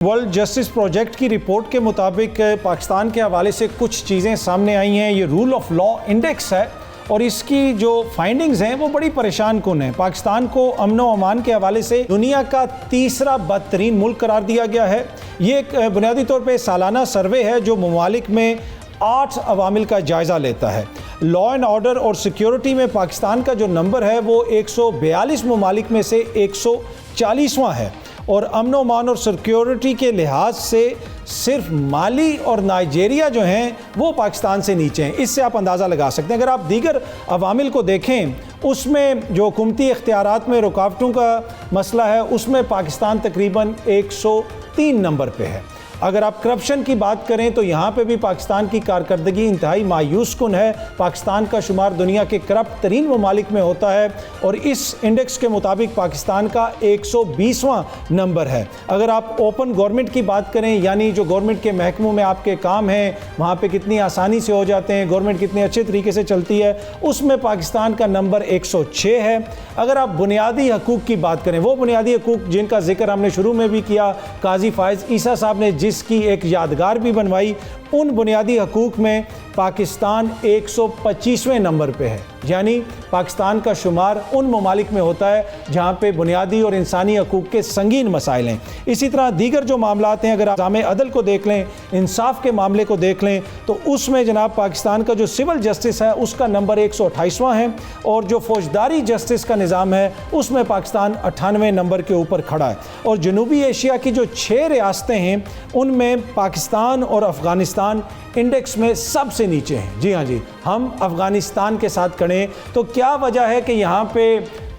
World justice project की report के मुताबिक पाकिस्तान के हवाले से कुछ चीज़ें सामने आई हैं। ये रूल ऑफ लॉ इंडेक्स है और इसकी जो फाइंडिंग्स हैं वो बड़ी परेशान कुन है। पाकिस्तान को अमन व अमान के हवाले से दुनिया का तीसरा बदतरीन मुल्क करार दिया गया है। ये एक बुनियादी तौर पे सालाना सर्वे है जो ममालिक में 8 अवामिल का जायज़ा लेता है। लॉ एंड ऑर्डर और सिक्योरिटी में पाकिस्तान का जो नंबर है वो 142 ममालिक में से 140वां है और अमन व अमान और सिक्योरिटी के लिहाज से सिर्फ माली और नाइजेरिया जो हैं वो पाकिस्तान से नीचे हैं। इससे आप अंदाज़ा लगा सकते हैं। अगर आप दीगर अवामिल को देखें उसमें जो हुकूमती इख्तियारात में रुकावटों का मसला है उसमें पाकिस्तान तकरीबन 103 नंबर पे है। अगर आप करप्शन की बात करें तो यहाँ पे भी पाकिस्तान की कारकर्दगी इंतहाई मायूस कुन है। पाकिस्तान का शुमार दुनिया के करप्ट तरीन ममालिक में होता है और इस इंडेक्स के मुताबिक पाकिस्तान का 120वां नंबर है। अगर आप ओपन गवर्नमेंट की बात करें यानी जो गवर्नमेंट के महकमों में आपके काम हैं वहाँ पे कितनी आसानी से हो जाते हैं, गवर्नमेंट कितने अच्छे तरीके से चलती है, उसमें पाकिस्तान का नंबर 106 है। अगर आप बुनियादी हकूक़ की बात करें, वो बुनियादी हकूक़ जिनका जिक्र हमने शुरू में भी किया, काजी फायज़ ईसा साहब ने जिसकी एक यादगार भी बनवाई, उन बुनियादी हकूक़ में पाकिस्तान 125वें नंबर पे है। यानी पाकिस्तान का शुमार उन ममालिक में होता है जहाँ पे बुनियादी और इंसानी हकूक़ के संगीन मसाइल हैं। इसी तरह दीगर जो मामलात हैं, अगर आप निज़ाम अदल को देख लें, इंसाफ के मामले को देख लें, तो उसमें जनाब पाकिस्तान का जो सिविल जस्टिस है उसका नंबर 128वां है और जो फौजदारी जस्टिस का निज़ाम है उसमें पाकिस्तान 98वें नंबर के ऊपर खड़ा है। और जनूबी एशिया की जो 6 रियासतें हैं उनमें पाकिस्तान और अफ़गानिस्तान इंडेक्स में सबसे नीचे हैं। जी हाँ जी, हम अफ़गानिस्तान के साथ खड़े हैं। तो क्या वजह है कि यहाँ पे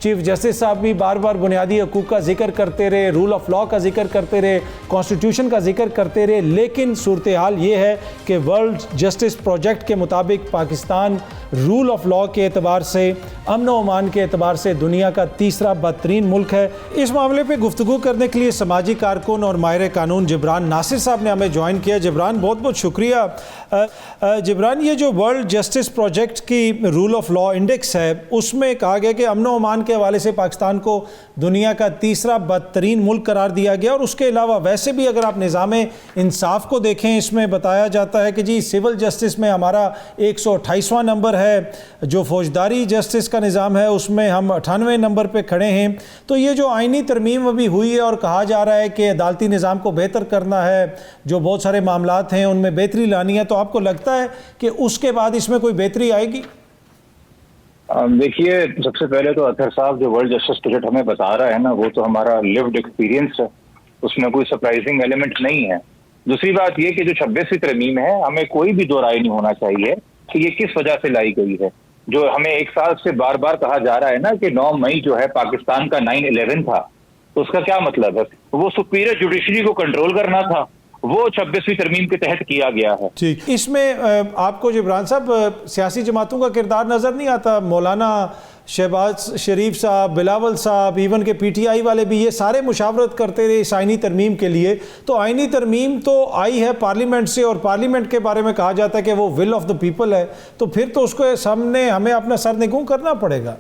चीफ जस्टिस साहब भी बार बार बुनियादी हकूक़ का जिक्र करते रहे, रूल ऑफ लॉ का जिक्र करते रहे, कॉन्स्टिट्यूशन का जिक्र करते रहे, लेकिन सूरत हाल ये है कि वर्ल्ड जस्टिस प्रोजेक्ट के मुताबिक पाकिस्तान रूल ऑफ लॉ के एतबार से, अमन व अमान के एतबार से दुनिया का तीसरा बदतरीन मुल्क है। इस मामले पर गुफ्तगू करने के लिए समाजी कारकुन और माहिर कानून जिब्रान नासिर साहब ने हमें ज्वाइन किया। जिब्रान, बहुत बहुत शुक्रिया। जिब्रान, ये जो वर्ल्ड जस्टिस प्रोजेक्ट की रूल ऑफ लॉ इंडेक्स है उसमें कहा गया कि अमन व अमान के हवाले से पाकिस्तान को दुनिया का तीसरा बदतरीन मुल्क करार दिया गया। और उसके अलावा वैसे भी अगर आप निज़ाम इंसाफ को देखें, इसमें बताया जाता है कि जी सिविल जस्टिस में हमारा 128वां नंबर है, जो फौजदारी जस्टिस का निज़ाम है उसमें हम 98वें नंबर पे खड़े हैं। तो ये जो आइनी तरमीम अभी हुई है और कहा जा रहा है कि अदालती निज़ाम को बेहतर करना है, जो बहुत सारे मामलात हैं उनमें बेहतरी लानी है, तो आपको लगता है कि उसके बाद इसमें कोई बेहतरी आएगी? देखिए, सबसे पहले तो अतहर साहब जो वर्ल्ड जस्टिस प्रोजेक्ट हमें बता रहा है ना, वो तो हमारा लिव्ड एक्सपीरियंस है, उसमें कोई सरप्राइजिंग एलिमेंट नहीं है। दूसरी बात ये कि जो 26वीं तरमीम है, हमें कोई भी दो राय नहीं होना चाहिए कि ये किस वजह से लाई गई है। जो हमें एक साल से बार बार कहा जा रहा है ना कि 9 मई जो है पाकिस्तान का 9/11 था, तो उसका क्या मतलब है? वो सुपीरियर जुडिशरी को कंट्रोल करना था, वो 26वीं तरमीम के तहत किया गया है। ठीक, इसमें आपको जिब्रान साहब सियासी जमातों का किरदार नज़र नहीं आता? मौलाना शहबाज शरीफ साहब, बिलावल साहब, इवन के PTI वाले भी, ये सारे मुशावरत करते रहे इस आइनी तरमीम के लिए। तो आइनी तरमीम तो आई है पार्लियामेंट से और पार्लियामेंट के बारे में कहा जाता है कि वो विल ऑफ द पीपल है, तो फिर तो उसको सामने हमें अपना सर निगूं करना पड़ेगा।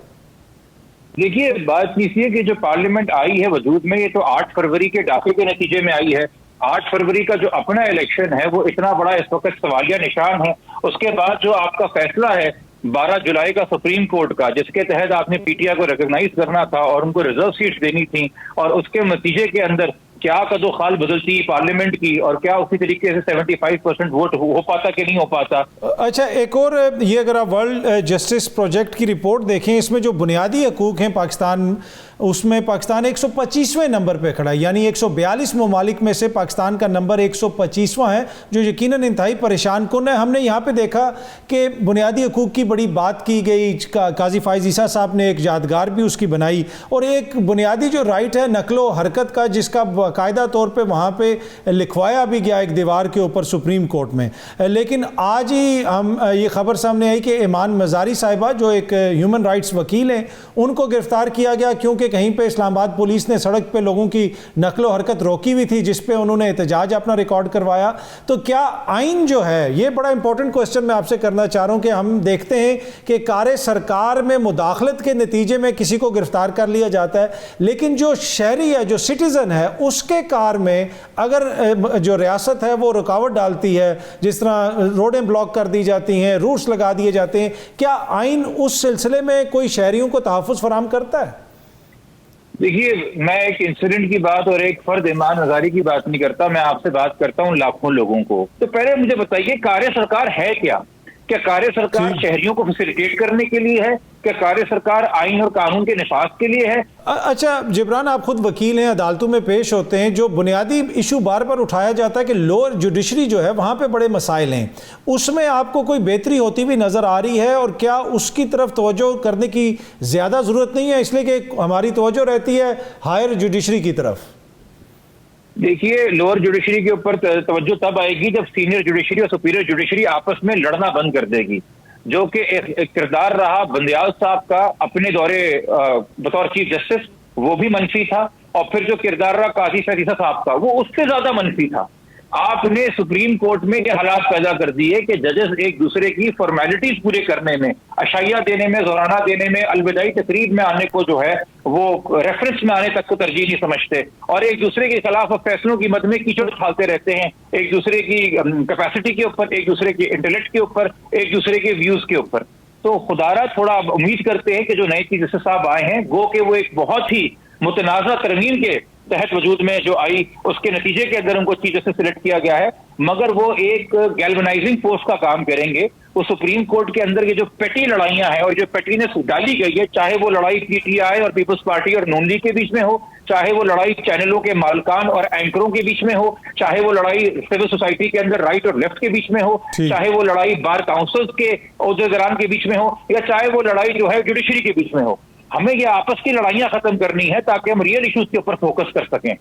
देखिए, बात ये है कि जो पार्लियामेंट आई है वजूद में, ये तो 8 फरवरी के डाके के नतीजे में आई है। 8 फरवरी का जो अपना इलेक्शन है वो इतना बड़ा इस वक्त सवालिया निशान है। उसके बाद जो आपका फैसला है 12 जुलाई का सुप्रीम कोर्ट का, जिसके तहत आपने PTI को रिकॉग्नाइज करना था और उनको रिजर्व सीट्स देनी थी, और उसके नतीजे के अंदर क्या कदो खाल बदलती पार्लियामेंट की और क्या उसी तरीके से 75% वोट हो पाता कि नहीं हो पाता। अच्छा, एक और ये अगर आप वर्ल्ड जस्टिस प्रोजेक्ट की रिपोर्ट देखें, इसमें जो बुनियादी हकूक़ हैं पाकिस्तान, उसमें पाकिस्तान 125वें नंबर पे खड़ा है। यानी 142 ममालिक में से पाकिस्तान का नंबर 125वां है, जो यकीनन इंतहाई परेशान कुन है। हमने यहाँ पे देखा कि बुनियादी हकूक़ की बड़ी बात की गई, काजी फायज़ ईसा साहब ने एक यादगार भी उसकी बनाई, और एक बुनियादी जो राइट है नकलो हरकत का, जिसका बाकायदा तौर पे वहाँ पे लिखवाया भी गया एक दीवार के ऊपर सुप्रीम कोर्ट में। लेकिन आज ही हम ये खबर सामने आई कि ईमान मज़ारी साहिबा, जो एक ह्यूमन राइट्स वकील हैं, उनको गिरफ़्तार किया गया क्योंकि कहीं पे इस्लामाबाद पुलिस ने सड़क पे लोगों की नकलो हरकत रोकी हुई थी, जिस पे उन्होंने एहतजाज अपना रिकॉर्ड करवाया। तो क्या आइन जो है, ये बड़ा इंपॉर्टेंट क्वेश्चन मैं आपसे करना चाह रहा हूं कि हम देखते हैं कि कार्य सरकार में मुदाखलत के नतीजे में किसी को गिरफ्तार कर लिया जाता है, लेकिन जो शहरी है, जो सिटीजन है, उसके कार में अगर जो रियासत है वो रुकावट डालती है, जिस तरह रोडें ब्लॉक कर दी जाती हैं, रूट्स लगा दिए जाते हैं, क्या आइन उस सिलसिले में कोई शहरियों को तहफ़्फ़ुज़ फराहम करता है? देखिए, मैं एक इंसिडेंट की बात और एक फर्द ईमान हजारी की बात नहीं करता, मैं आपसे बात करता हूं लाखों लोगों को। तो पहले मुझे बताइए, कार्य सरकार है क्या? क्या कार्य सरकार शहरियों को फैसिलिटेट करने के लिए है? क्या कार्य सरकार आइन और कानून के निफाज के लिए है? अच्छा जिब्रान, आप खुद वकील हैं, अदालतों में पेश होते हैं, जो बुनियादी इशू बार बार उठाया जाता है कि लोअर जुडिशरी जो है वहाँ पे बड़े मसाइल हैं, उसमें आपको कोई बेहतरी होती हुई नज़र आ रही है? और क्या उसकी तरफ तवज्जो करने की ज़्यादा ज़रूरत नहीं है, इसलिए कि हमारी तवज्जो रहती है हायर जुडिशरी की तरफ? देखिए, लोअर जुडिशरी के ऊपर तवज्जो तब आएगी जब सीनियर जुडिशरी और सुपीरियर जुडिशरी आपस में लड़ना बंद कर देगी, जो कि एक किरदार रहा बंदयाल साहब का अपने दौरे बतौर चीफ जस्टिस, वो भी मनफी था, और फिर जो किरदार रहा काजी शरीफा साहब का, वो उससे ज्यादा मनफी था। आपने सुप्रीम कोर्ट में ये हालात पैदा कर दिए कि जजेस एक दूसरे की फॉर्मेलिटीज पूरे करने में, अशाइया देने में, जोराना देने में, अलविदाई तकरीब में आने को जो है वो रेफरेंस में आने तक को तरजीह नहीं समझते, और एक दूसरे के खिलाफ फैसलों की मद में कीचड़ उछालते रहते हैं, एक दूसरे की कैपेसिटी के ऊपर, एक दूसरे के इंटेलेक्ट के ऊपर, एक दूसरे के व्यूज के ऊपर। तो खुदारा थोड़ा उम्मीद करते हैं कि जो नए चीफ जस्टिस साहब आए हैं, गो के वो एक बहुत ही मुतनाज़ा तरमीम के तहत वजूद में जो आई, उसके नतीजे के अंदर उनको चीफ जस्टिस सिलेक्ट किया गया है, मगर वो एक गैल्वनाइजिंग फोर्स का काम करेंगे। वो सुप्रीम कोर्ट के अंदर ये जो पेटी लड़ाइयां हैं और जो पेटीनेस डाली गई है, चाहे वो लड़ाई पीटीआई और पीपल्स पार्टी और नून लीग के बीच में हो, चाहे वो लड़ाई चैनलों के मालकान और एंकरों के बीच में हो, चाहे वो लड़ाई सिविल सोसाइटी के अंदर राइट और लेफ्ट के बीच में हो, चाहे वो लड़ाई बार काउंसिल्स के ओहदेदारान के बीच में हो, या चाहे वो लड़ाई जो है जुडिशरी के बीच में हो, हमें ये आपस की लड़ाइयां खत्म करनी है ताकि हम रियल इश्यूज के ऊपर फोकस कर सकें।